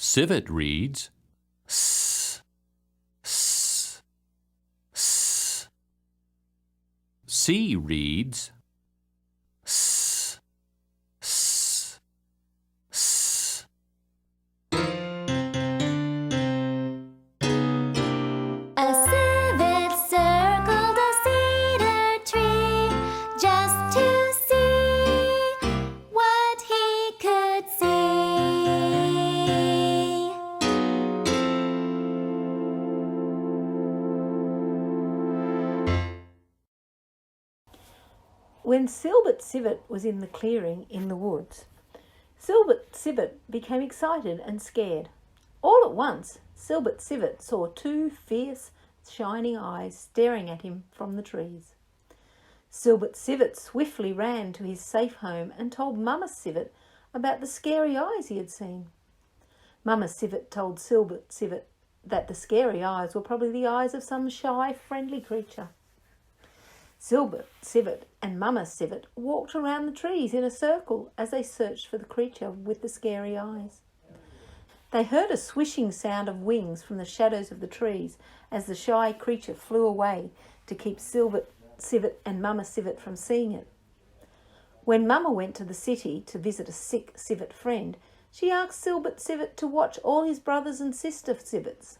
Sivit reads S, S, S. C reads S, S, S. A civet circled a cedar tree just to see what he could see. When Silbert Sivit was in the clearing in the woods, Silbert Sivit became excited and scared. All at once, Silbert Sivit saw two fierce, shining eyes staring at him from the trees. Silbert Sivit swiftly ran to his safe home and told Mama Sivit about the scary eyes he had seen. Mama Sivit told Silbert Sivit that the scary eyes were probably the eyes of some shy, friendly creature. Silbert Sivit and Mama Sivit walked around the trees in a circle as they searched for the creature with the scary eyes. They heard a swishing sound of wings from the shadows of the trees as the shy creature flew away to keep Silbert Sivit and Mama Sivit from seeing it. When Mama went to the city to visit a sick Sivit friend, she asked Silbert Sivit to watch all his brothers and sister Sivits.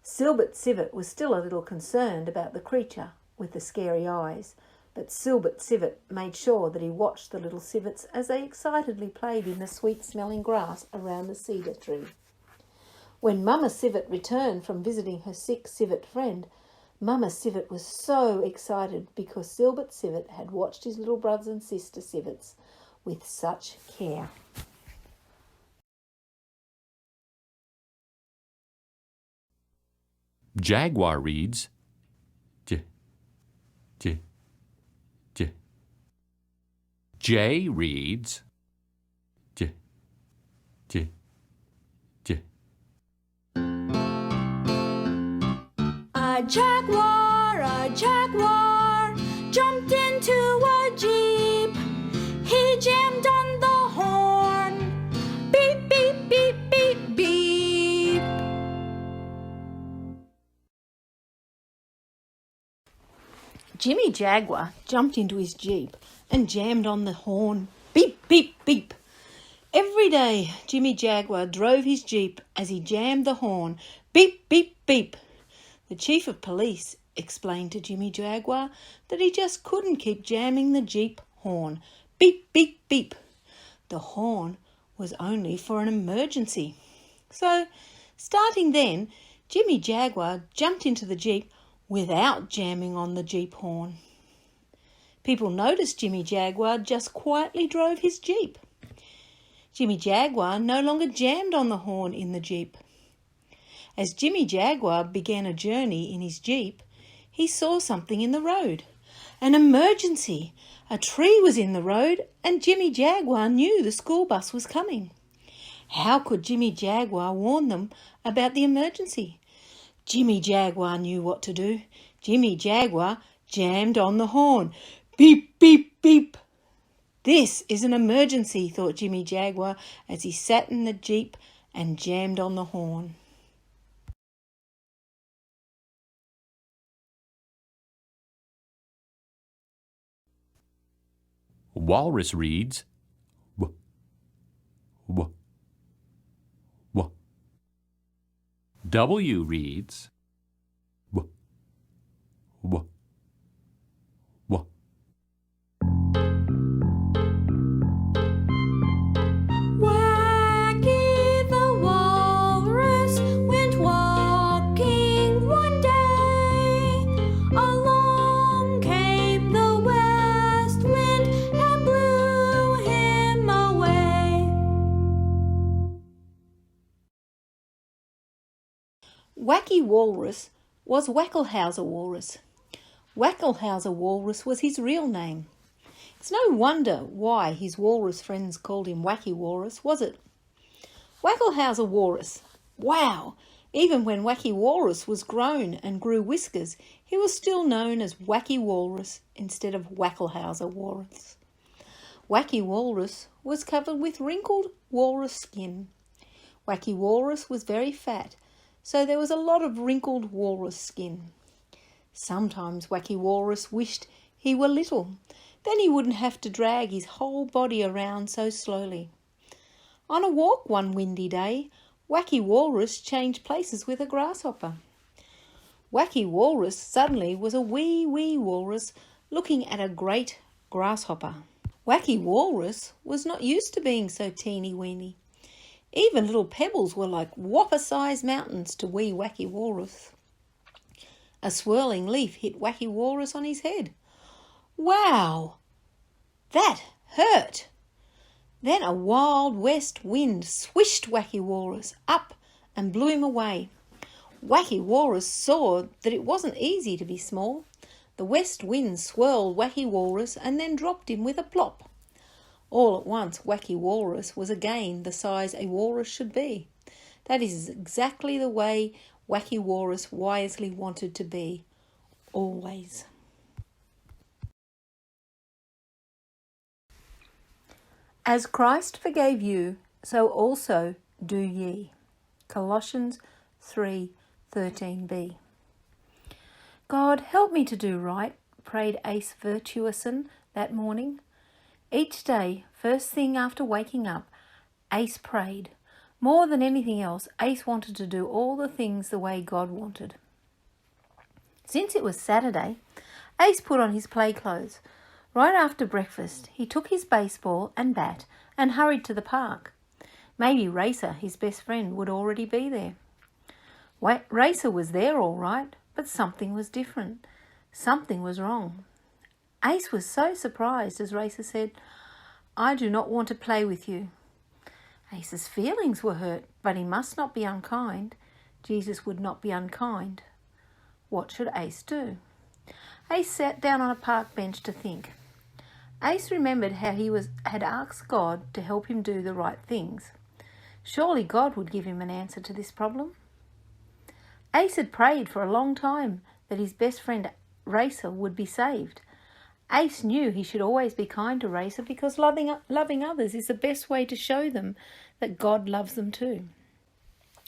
Silbert Sivit was still a little concerned about the creature with the scary eyes, but Silbert Sivit made sure that he watched the little Sivits as they excitedly played in the sweet-smelling grass around the cedar tree. When Mama Sivit returned from visiting her sick Sivit friend, Mama Sivit was so excited because Silbert Sivit had watched his little brothers and sister Sivits with such care. Jaguar reads J, J, J. J reads J, J, J. A jaguar jumped into a jeep. He jammed on the horn. Beep, beep, beep, beep, beep. Jimmy Jaguar jumped into his jeep and jammed on the horn. Beep, beep, beep. Every day, Jimmy Jaguar drove his jeep as he jammed the horn. Beep, beep, beep. The chief of police explained to Jimmy Jaguar that he just couldn't keep jamming the jeep horn. Beep, beep, beep. The horn was only for an emergency. So, starting then, Jimmy Jaguar jumped into the jeep without jamming on the jeep horn. People noticed Jimmy Jaguar just quietly drove his jeep. Jimmy Jaguar no longer jammed on the horn in the jeep. As Jimmy Jaguar began a journey in his jeep, he saw something in the road. An emergency! A tree was in the road and Jimmy Jaguar knew the school bus was coming. How could Jimmy Jaguar warn them about the emergency? Jimmy Jaguar knew what to do. Jimmy Jaguar jammed on the horn. Beep, beep, beep. This is an emergency, thought Jimmy Jaguar as he sat in the jeep and jammed on the horn. Walrus reads W, W, W. W reads W, W, W. Wacky the walrus went walking one day. Along came the west wind and blew him away. Wacky Walrus was Wacklehauser Walrus. Wacklehauser Walrus was his real name. It's no wonder why his walrus friends called him Wacky Walrus, was it? Wacklehauser Walrus. Wow! Even when Wacky Walrus was grown and grew whiskers, he was still known as Wacky Walrus instead of Wacklehauser Walrus. Wacky Walrus was covered with wrinkled walrus skin. Wacky Walrus was very fat, so there was a lot of wrinkled walrus skin. Sometimes Wacky Walrus wished he were little. Then he wouldn't have to drag his whole body around so slowly. On a walk one windy day, Wacky Walrus changed places with a grasshopper. Wacky Walrus suddenly was a wee walrus looking at a great grasshopper. Wacky Walrus was not used to being so teeny-weeny. Even little pebbles were like whopper-sized mountains to wee Wacky Walrus. A swirling leaf hit Wacky Walrus on his head. Wow! That hurt! Then a wild west wind swished Wacky Walrus up and blew him away. Wacky Walrus saw that it wasn't easy to be small. The west wind swirled Wacky Walrus and then dropped him with a plop. All at once, Wacky Walrus was again the size a walrus should be. That is exactly the way Wacky Walrus wisely wanted to be, always. As Christ forgave you, so also do ye. Colossians 3:13b. God, help me to do right, prayed Ace Virtuoson that morning. Each day, first thing after waking up, Ace prayed. More than anything else, Ace wanted to do all the things the way God wanted. Since it was Saturday, Ace put on his play clothes. Right after breakfast, he took his baseball and bat and hurried to the park. Maybe Racer, his best friend, would already be there. Racer was there all right, but something was different. Something was wrong. Ace was so surprised as Racer said, "I do not want to play with you." Ace's feelings were hurt, but he must not be unkind. Jesus would not be unkind. What should Ace do? Ace sat down on a park bench to think. Ace remembered how he had asked God to help him do the right things. Surely God would give him an answer to this problem. Ace had prayed for a long time that his best friend Racer would be saved. Ace knew he should always be kind to Racer because loving others is the best way to show them that God loves them too.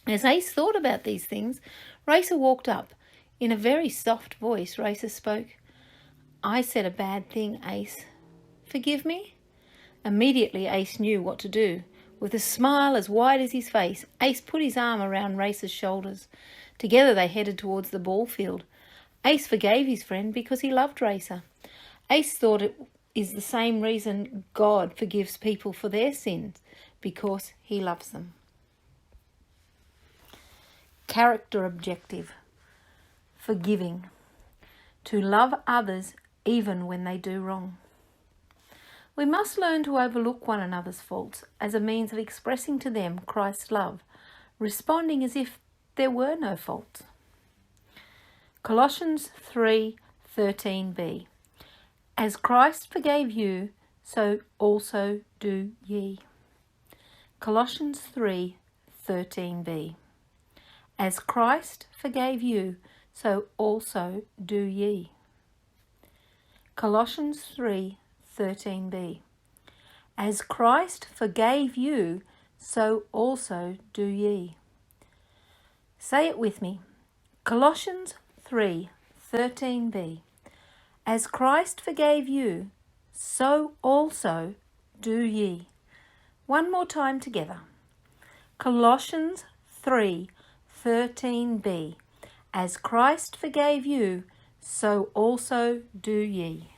As Ace thought about these things, Racer walked up. In a very soft voice, Racer spoke. "I said a bad thing, Ace. Forgive me?" Immediately Ace knew what to do. With a smile as wide as his face, Ace put his arm around Racer's shoulders. Together they headed towards the ball field. Ace forgave his friend because he loved Racer. Ace thought it is the same reason God forgives people for their sins, because he loves them. Character objective. Forgiving. To love others even when they do wrong. We must learn to overlook one another's faults as a means of expressing to them Christ's love, responding as if there were no faults. Colossians 3:13b. As Christ forgave you, so also do ye. Colossians 3:13b. As Christ forgave you, so also do ye. Colossians 3:13b. As Christ forgave you, so also do ye. Say it with me. Colossians 3:13b. As Christ forgave you, so also do ye. One more time together. Colossians 3:13b. As Christ forgave you, so also do ye.